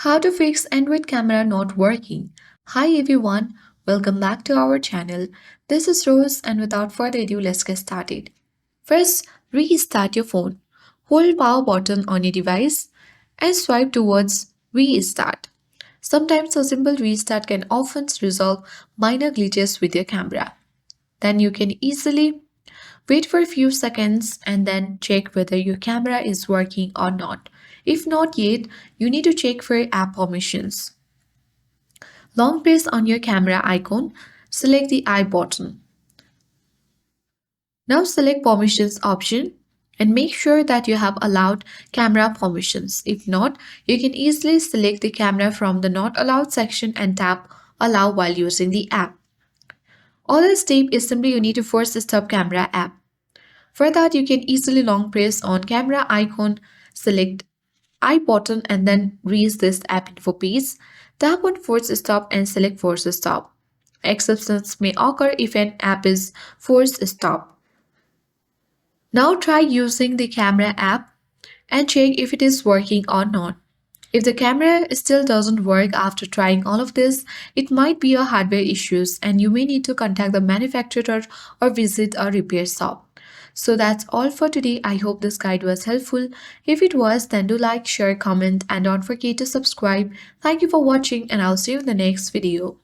How to fix Android camera not working. Hi everyone, welcome back to our channel. This is Rose and without further ado, let's get started. First, restart your phone. Hold power button on your device and swipe towards restart. Sometimes a simple restart can often resolve minor glitches with your camera. Then you can easily wait for a few seconds and then check whether your camera is working or not. If not yet, you need to check for app permissions. Long press on your camera icon, select the I button. Now select permissions option and make sure that you have allowed camera permissions. If not, you can easily select the camera from the not allowed section and tap allow while using the app. Other step is simply you need to force stop camera app. For that, you can easily long press on camera icon, select I button and then reach this app info page. Tap on force stop and select force stop. Exceptions may occur if an app is force stop. Now try using the camera app and check if it is working or not. If the camera still doesn't work after trying all of this, it might be a hardware issues and you may need to contact the manufacturer or visit a repair shop. So that's all for today. I hope this guide was helpful. If it was, then do like, share, comment and don't forget to subscribe. Thank you for watching and I'll see you in the next video.